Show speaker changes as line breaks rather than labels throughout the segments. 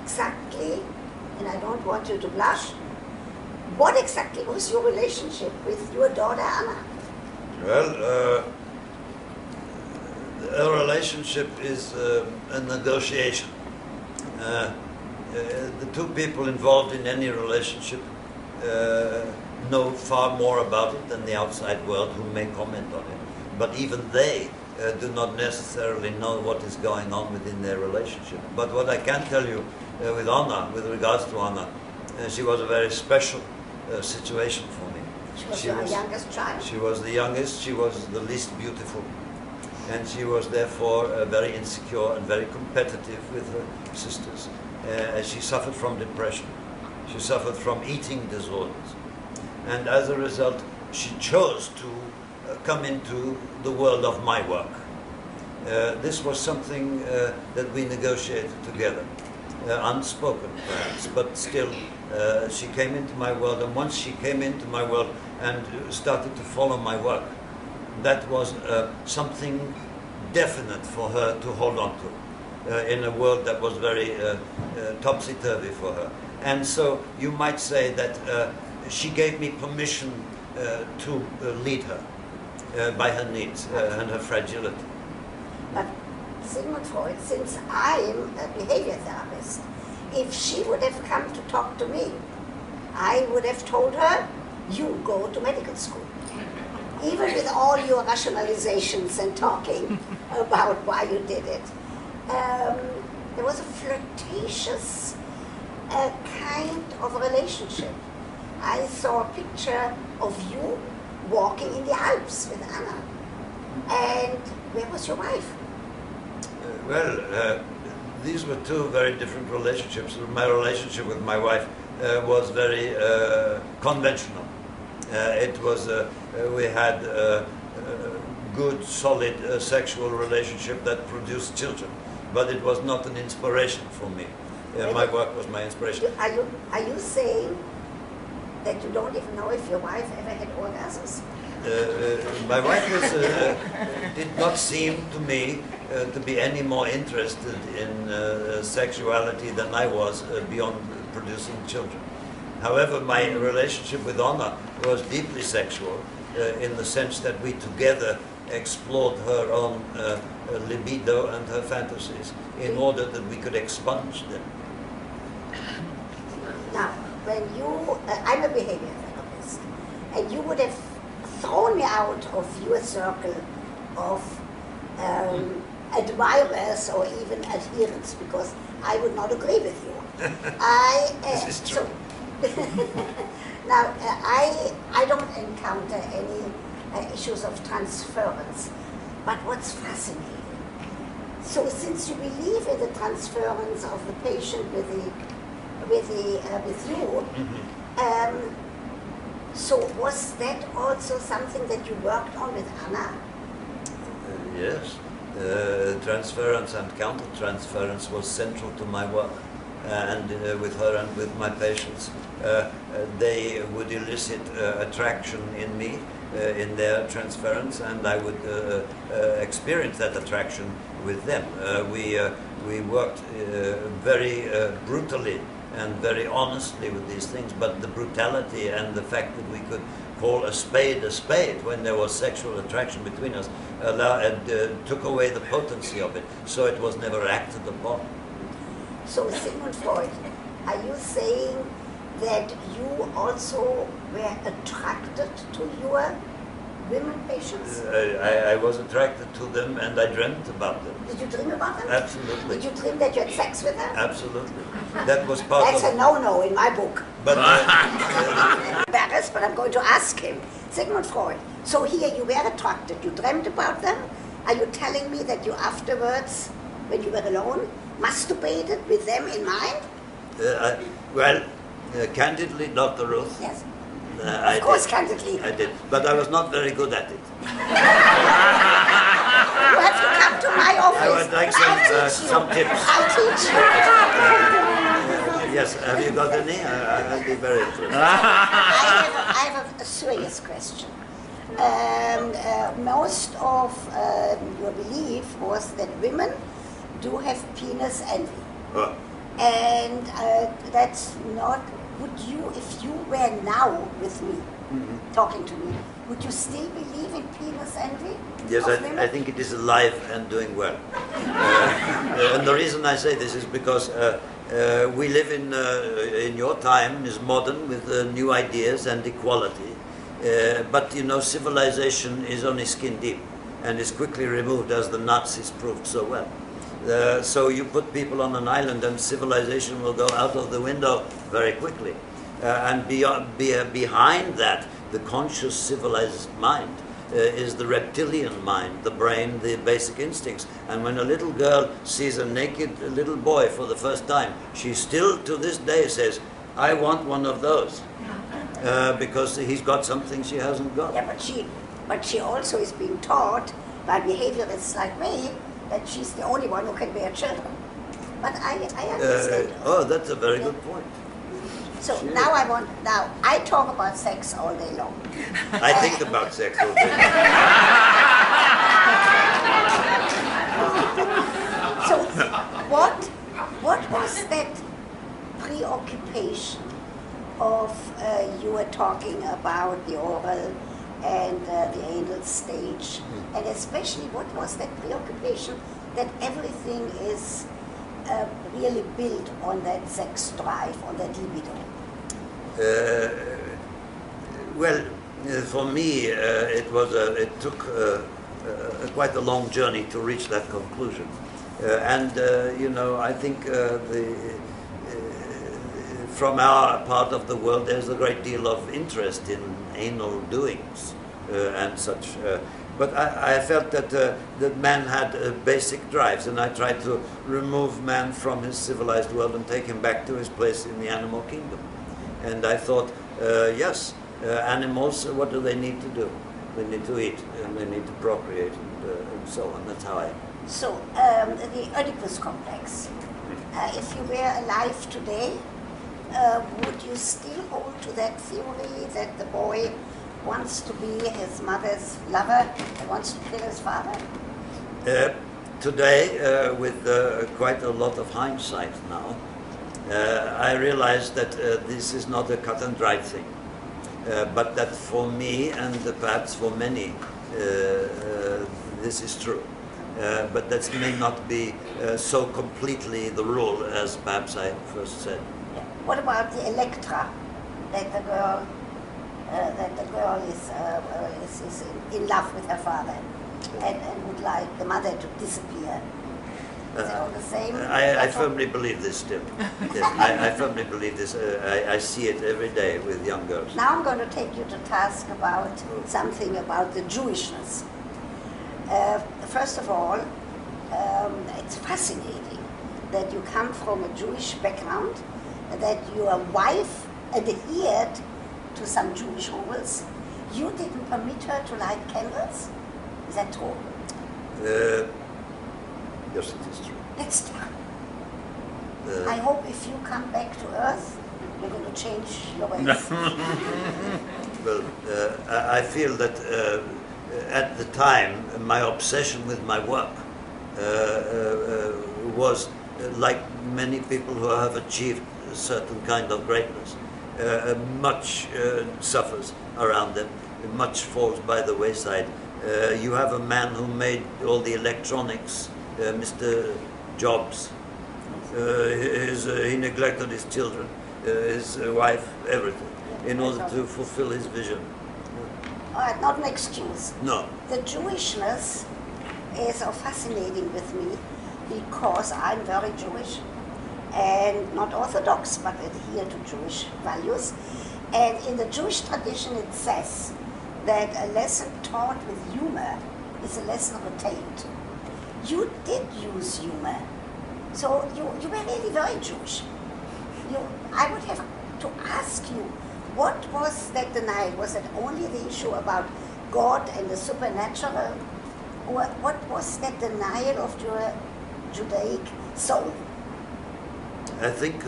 exactly, and I don't want you to blush, what exactly was your relationship with your daughter Anna?
Well, a relationship is a negotiation. The two people involved in any relationship know far more about it than the outside world, who may comment on it. But even they do not necessarily know what is going on within their relationship. But what I can tell you with Anna, with regards to Anna, she was a very special situation for me.
She was your youngest child?
She was the youngest, she was the least beautiful. And she was therefore very insecure and very competitive with her sisters. She suffered from depression. She suffered from eating disorders. And as a result, she chose to come into the world of my work. This was something that we negotiated together. Unspoken perhaps, but still she came into my world, and once she came into my world and started to follow my work, that was something definite for her to hold on to in a world that was very topsy-turvy for her. And so you might say that she gave me permission to lead her by her needs and her fragility.
But Sigmund Freud, since I'm a behavior therapist, if she would have come to talk to me, I would have told her, you go to medical school. Even with all your rationalizations and talking about why you did it. There was a flirtatious kind of relationship. I saw a picture of you walking in the Alps with Anna. And where was your wife?
Well, these were two very different relationships. My relationship with my wife was very conventional. It was, we had a good, solid sexual relationship that produced children, but it was not an inspiration for me. My work was my inspiration.
Are you saying that you don't even know if your wife ever had orgasms?
My wife was, did not seem to me to be any more interested in sexuality than I was beyond producing children. However, my relationship with Anna was deeply sexual in the sense that we together explored her own libido and her fantasies in order that we could expunge them.
Now, when you, I'm a behavior therapist, and you would have thrown me out of your circle of admirers or even adherents, because I would not agree with you.
This is true.
Now, I don't encounter any issues of transference, but what's fascinating, so since you believe in the transference of the patient with you, so was that also something that you worked on with Anna?
Yes, transference and counter-transference was central to my work. And with her and with my patients, they would elicit attraction in me, in their transference, and I would experience that attraction with them. We worked very brutally and very honestly with these things, but the brutality and the fact that we could call a spade when there was sexual attraction between us took away the potency of it, so it was never acted upon.
So, Sigmund Freud, are you saying that you also were attracted to your women patients?
I was attracted to them and I dreamt about them.
Did you dream about them?
Absolutely.
Did you dream that you had sex with them?
Absolutely. That was part
That's
of...
a no-no in my book.
But
I'm embarrassed, but I'm going to ask him. Sigmund Freud, so here you were attracted, you dreamt about them. Are you telling me that you afterwards, when you were alone, masturbated with them in mind?
Well, candidly, Dr. Ruth.
Yes.
Of
course, candidly.
I did, but I was not very good at it.
You have to come to my office.
I would like some tips.
I'll teach you.
Yes, have you got any? I'd be very interested.
I have a serious question. Most of your belief was that women do have penis envy. And that's not, would you, if you were now with me, talking to me, would you still believe in penis envy?
Yes, I think it is alive and doing well. And the reason I say this is because we live in your time is modern with new ideas and equality. But you know, civilization is only skin deep and is quickly removed, as the Nazis proved so well. So you put people on an island and civilization will go out of the window very quickly. And behind that, the conscious civilized mind is the reptilian mind, the brain, the basic instincts. And when a little girl sees a naked little boy for the first time, she still to this day says, I want one of those. Because he's got something she hasn't got.
Yeah, but she also is being taught by behaviorists like me that she's the only one who can bear children. But I understand.
Oh, that's a very good point.
So sure. Now I talk about sex all day long.
I think about sex all day long.
So what was that preoccupation of, you were talking about the oral and the anal stage, and especially what was that preoccupation that everything is really built on that sex drive, on that libido?
Well, for me, it took quite a long journey to reach that conclusion, and you know, I think from our part of the world, there's a great deal of interest in anal doings and such. But I felt that man had basic drives, and I tried to remove man from his civilized world and take him back to his place in the animal kingdom. And I thought, yes, animals, what do they need to do? They need to eat, and they need to procreate, and so on. That's how I...
So, the Oedipus complex, if you were alive today, would you still hold to that theory that the boy wants to be his mother's lover and wants to kill his father?
Today, with quite a lot of hindsight now, I realize that this is not a cut and dried thing, but that for me and perhaps for many, this is true. But that may not be so completely the rule as perhaps I first said.
What about the Electra, that the girl is in love with her father and would like the mother to disappear? Is it all the same?
I firmly believe this still. Yes, I firmly believe this. I see it every day with young girls.
Now I'm going to take you to task about something about the Jewishness. First of all, it's fascinating that you come from a Jewish background, that your wife adhered to some Jewish rules. You didn't permit her to light candles? Is that true?
Yes, it is true.
That's true. I hope if you come back to Earth, you're going to change your ways.
Well, I feel that at the time, my obsession with my work was like many people who have achieved a certain kind of greatness. Much suffers around them, much falls by the wayside. You have a man who made all the electronics, Mr. Jobs. He neglected his children, his wife, everything, in order to fulfill his vision.
Not an excuse.
No.
The Jewishness is so fascinating with me because I'm very Jewish and not Orthodox, but adhere to Jewish values. And in the Jewish tradition it says that a lesson taught with humor is a lesson retained. You did use humor. So you were really very Jewish. I would have to ask you, what was that denial? Was it only the issue about God and the supernatural? Or what was that denial of your Judaic soul?
I think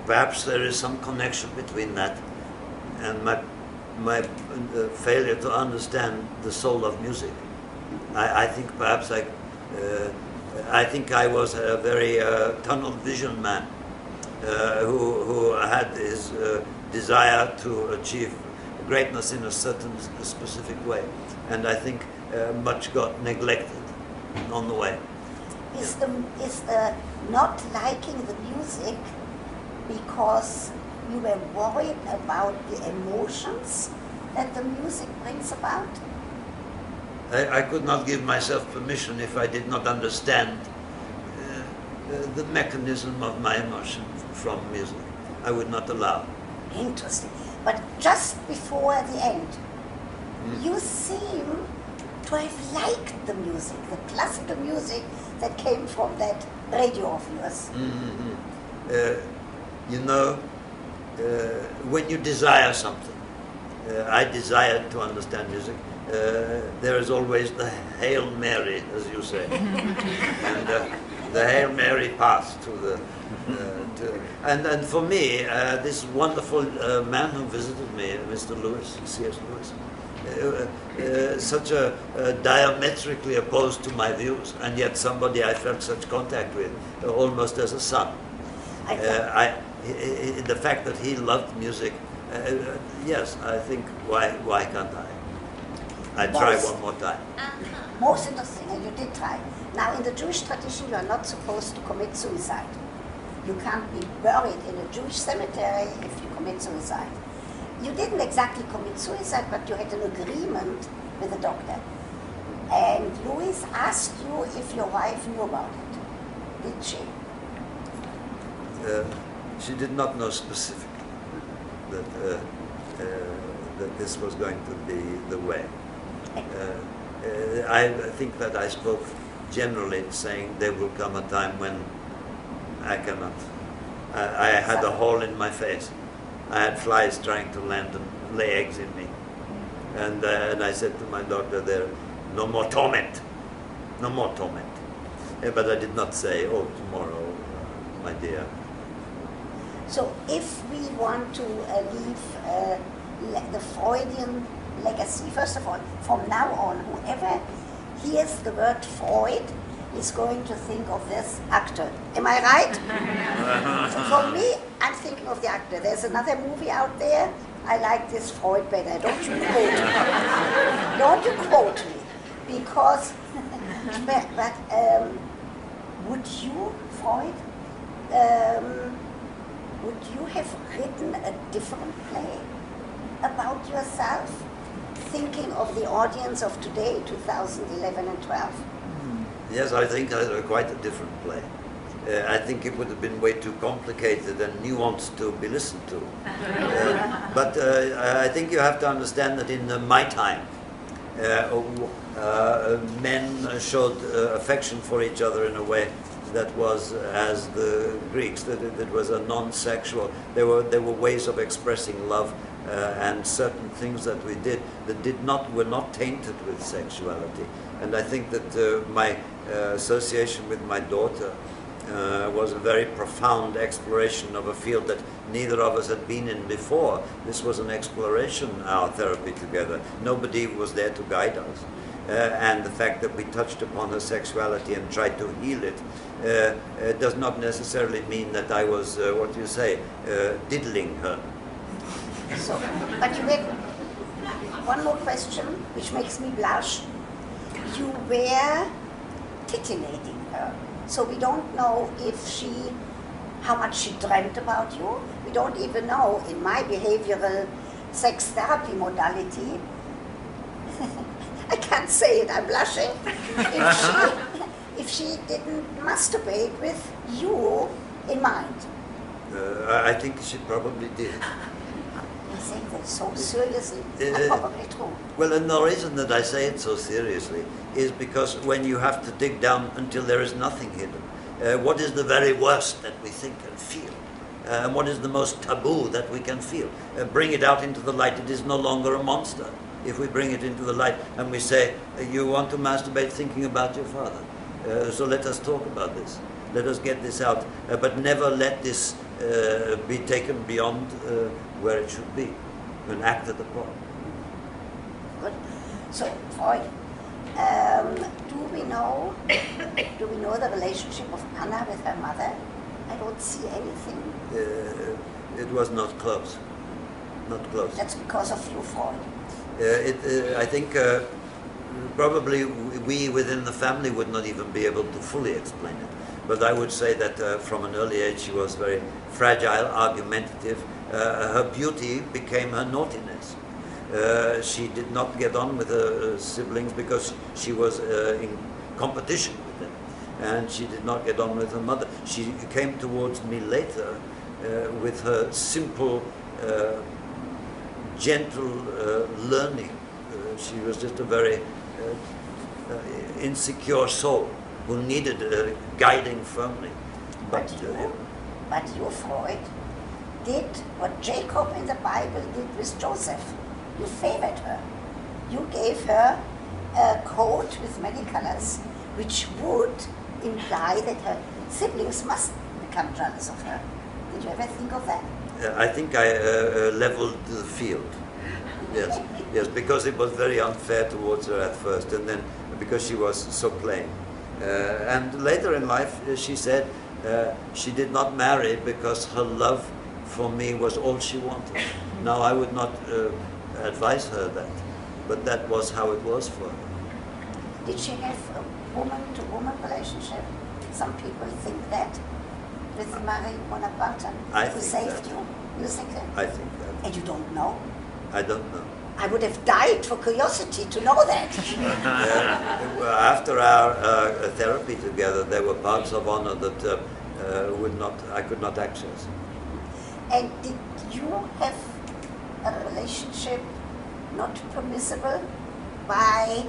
perhaps there is some connection between that and my failure to understand the soul of music. I think perhaps I think I was a very tunnel vision man who had his desire to achieve greatness in a certain specific way. And I think much got neglected on the way.
Is the not liking the music because you were worried about the emotions that the music brings about?
I could not give myself permission if I did not understand the mechanism of my emotion from music. I would not allow.
Interesting. But just before the end, you seem to have liked the music, the classical music that came from that radio of yours.
You know, when you desire something, I desired to understand music. There is always the Hail Mary, as you say, and the Hail Mary pass to the. And for me, this wonderful man who visited me, Mr. Lewis, C.S. Lewis, such a diametrically opposed to my views, and yet somebody I felt such contact with, almost as a son. The fact that he loved music, yes, I think why can't I? I try one more time.
Most interesting, and you did try. Now, in the Jewish tradition, you are not supposed to commit suicide. You can't be buried in a Jewish cemetery if you commit suicide. You didn't exactly commit suicide, but you had an agreement with the doctor. And Louise asked you if your wife knew about it. Did she?
She did not know specifically that this was going to be the way. I think that I spoke generally saying there will come a time when I cannot. I had a hole in my face. I had flies trying to land and lay eggs in me. And I said to my doctor there, no more torment. No more torment. But I did not say, oh, tomorrow, my dear.
So if we want to leave the Freudian legacy, first of all, from now on, whoever hears the word Freud is going to think of this actor. Am I right? So for me, I'm thinking of the actor. There's another movie out there. I like this Freud better. Don't you quote me. Don't you quote me. Because, would you, Freud, would you have written a different play about yourself? Thinking of the audience of today, 2011 and 12.
Yes, I think quite a different play. I think it would have been way too complicated and nuanced to be listened to. But I think you have to understand that in my time, men showed affection for each other in a way that was, as the Greeks, that it was a non-sexual. There were ways of expressing love. And certain things that we did that were not tainted with sexuality. And I think that my association with my daughter was a very profound exploration of a field that neither of us had been in before. This was an exploration, our therapy together. Nobody was there to guide us. And the fact that we touched upon her sexuality and tried to heal it does not necessarily mean that I was, diddling her.
So, but you had one more question, which makes me blush. You were titillating her. So we don't know how much she dreamt about you. We don't even know, in my behavioral sex therapy modality, I can't say it, I'm blushing, if she didn't masturbate with you in mind.
I think she probably did.
I think that so seriously, probably true.
Well, and the reason that I say it so seriously is because when you have to dig down until there is nothing hidden, what is the very worst that we think and feel? And what is the most taboo that we can feel? Bring it out into the light. It is no longer a monster. If we bring it into the light and we say, you want to masturbate thinking about your father. So let us talk about this. Let us get this out. But never let this be taken beyond where it should be and acted upon.
Good. So, Freud, Do we know the relationship of Anna with her mother? I don't see anything.
It was not close. Not close.
That's because of you, Freud.
I think probably we within the family would not even be able to fully explain it. But I would say that from an early age she was very fragile, argumentative. Her beauty became her naughtiness. She did not get on with her siblings because she was in competition with them. And she did not get on with her mother. She came towards me later with her simple, gentle learning. She was just a very insecure soul who needed guiding firmly.
But you, Freud, did what Jacob in the Bible did with Joseph. You favored her. You gave her a coat with many colors, which would imply that her siblings must become jealous of her. Did you ever think of that?
I think I leveled the field. Yes, yes, because it was very unfair towards her at first, and then because she was so plain. And later in life, she said she did not marry because her love for me was all she wanted. Now, I would not advise her that, but that was how it was for her.
Did she have a woman-to-woman relationship? Some people think that with Marie Bonaparte, who saved you. You think that?
I think that.
And you don't know?
I don't know.
I would have died for curiosity to know that.
After our therapy together, there were parts of honor that I could not access.
And did you have a relationship not permissible by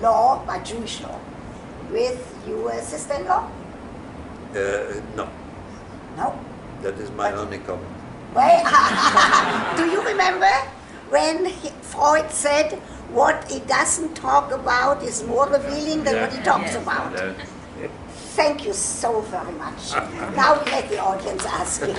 law, by Jewish law, with your sister-in-law?
No.
No?
That is my only comment.
Well, do you remember when Freud said what he doesn't talk about is more revealing than what he talks about? Thank you so very much. Now let the audience ask you.